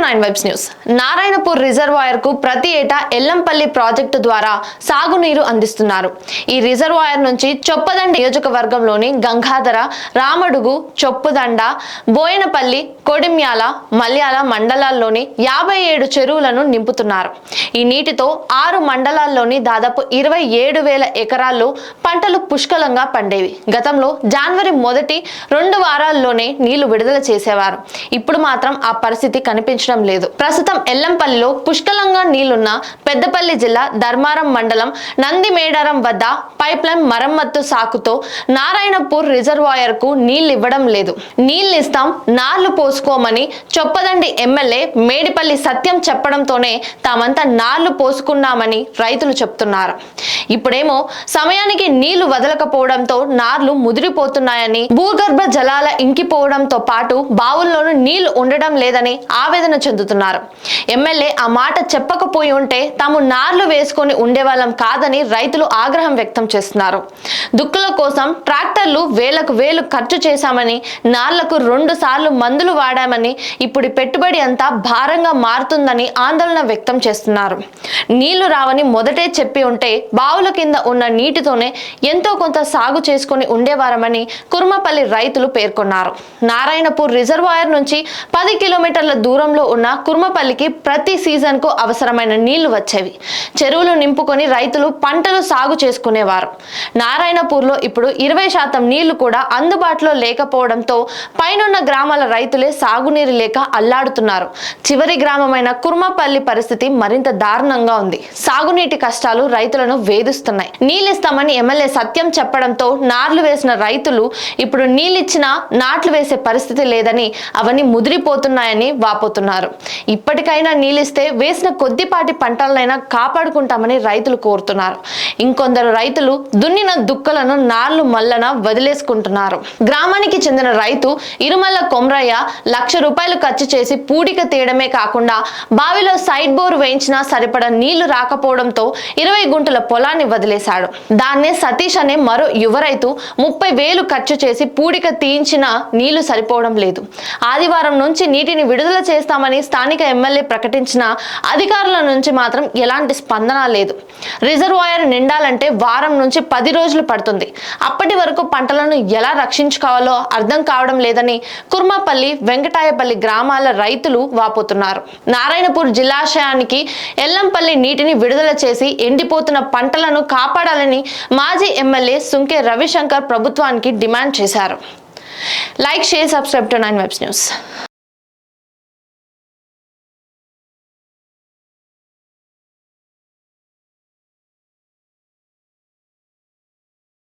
9 vibes news. Narayanpur reservoir కు ప్రతి ఏటా ఎల్లంపల్లి ప్రాజెక్టు ద్వారా సాగునీరు అందిస్తున్నారు. ఈ రిజర్వాయర్ నుంచి చొప్పదండ నియోజకవర్గంలోని గంగాధర, రామడుగు, చొప్పుదండ, బోయనపల్లి, కొడిమ్యాల, మల్యాల మండలాల్లోని 57 చెరువులను నింపుతున్నారు. ఈ నీటితో 6 మండలాల్లోని దాదాపు 27,000 ఎకరాల్లో పంటలు పుష్కలంగా పండేవి. గతంలో జనవరి మొదటి 2 వారాల్లోనే నీళ్లు విడుదల చేసేవారు. ఇప్పుడు మాత్రం ఆ పరిస్థితి కనిపించడం లేదు. ప్రస్తుతం ఎల్లంపల్లిలో పుష్కలంగా నీళ్లున్న పెద్దపల్లి జిల్లా ధర్మారం మండలం నందిమేడారం వద్ద పైప్ లైన్ మరమ్మత్తు సాకుతో నారాయణపూర్ రిజర్వాయర్ కు నీళ్లు ఇవ్వడం లేదు. నీళ్లు ఇస్తాం, నార్లు పోసుకోమని చొప్పదండి ఎమ్మెల్యే మేడిపల్లి సత్యం చెప్పడంతోనే తామంతా నార్లు పోసుకున్నామని రైతులు చెప్తున్నారు. ఇప్పుడేమో సమయానికి నీళ్లు వదలకపోవడంతో నార్లు ముదిరిపోతున్నాయని, భూగర్భ జలాల ఇంకిపోవడంతో పాటు బావుల్లోనూ నీళ్లు ఉండడం లేదని ఆవేదన చెందుతున్నారు. ఎమ్మెల్యే ఆ మాట చెప్పకపోయి ఉంటే తాము నార్లు వేసుకొని ఉండేవాళ్ళం కాదని రైతులు ఆగ్రహం వ్యక్తం చేస్తున్నారు. దుక్కుల కోసం ట్రాక్టర్లు వేలకు వేలు ఖర్చు చేశామని, నార్లకు 2 సార్లు మందులు వాడామని, ఇప్పుడు పెట్టుబడి అంతా భారంగా మారుతుందని ఆందోళన వ్యక్తం చేస్తున్నారు. నీళ్లు రావని మొదటే చెప్పి ఉంటే బావుల కింద ఉన్న నీటితోనే ఎంతో కొంత సాగు చేసుకుని ఉండేవారమని కుర్మపల్లి రైతులు పేర్కొన్నారు. నారాయణపూర్ రిజర్వాయర్ నుంచి 10 కిలోమీటర్ల దూరంలో ఉన్న కుర్మపల్లికి ప్రతి సీజన్ కు అవసరమైన నీళ్లు వచ్చేవి. చెరువులు నింపుకొని రైతులు పంటలు సాగు చేసుకునేవారు. నారాయణపూర్ లో ఇప్పుడు 20% నీళ్లు కూడా అందుబాటులో లేకపోవడంతో పైనున్న గ్రామాల రైతులే సాగునీరు లేక అల్లాడుతున్నారు. చివరి గ్రామమైన కుర్మపల్లి పరిస్థితి మరింత దారుణంగా ఉంది. సాగునీటి కష్టాలు రైతులను వేధిస్తున్నాయి. నీళ్ళిస్తామని ఎమ్మెల్యే సత్యం చెప్పడంతో నార్లు వేసిన రైతులు ఇప్పుడు నీళ్ళిచ్చినా నాట్లు వేసే పరిస్థితి లేదని, అవన్నీ ముదిరిపోతున్నాయని వాపోతున్నారు. ఇప్పటికైనా నీళ్ళిస్తే వేసిన కొద్దిపాటి పంటలనైనా కాపాడుకుంటామని రైతులు కోరుతున్నారు. ఇంకొందరు రైతులు దున్నిన దుక్కలను నార్లు మల్లన వదిలేసుకుంటున్నారు. గ్రామానికి చెందిన రైతు ఇరుమల్ల కొమ్రయ్య 1,00,000 రూపాయలు ఖర్చు చేసి పూడిక తీయడమే కాకుండా బావిలో సైడ్ బోర్ వేయించినా సరిపడా నీళ్లు రాకపోవడంతో 20 గుంటల పొలాన్ని వదిలేశాడు. దాన్నే సతీష్ అనే మరో యువ రైతు 30,000 ఖర్చు చేసి పూడిక తీయించినా నీళ్లు సరిపోవడం లేదు. ఆదివారం నుంచి నీటిని విడుదల చేస్తామని స్థానిక ఎమ్మెల్యే ప్రకటించిన అధికారుల నుంచి మాత్రం ఎలాంటి స్పందన లేదు. రిజర్వాయర్ నిండాలంటే వారం నుంచి 10 రోజులు పడుతుంది. అప్పటి వరకు పంటలను ఎలా రక్షించుకోవాలో అర్థం కావడం లేదని కుర్మపల్లి, వెంకటాయపల్లి గ్రామాల రైతులు వాపోతున్నారు. నారాయణపూర్ జలాశయానికి ఎల్లంపల్లి నీటిని విడుదల చేసి ఎండిపోతున్న పంటలను కాపాడాలని మాజీ ఎమ్మెల్యే సుంకే రవిశంకర్ ప్రభుత్వానికి డిమాండ్ చేశారు. Like, share, subscribe to 9 vibes news.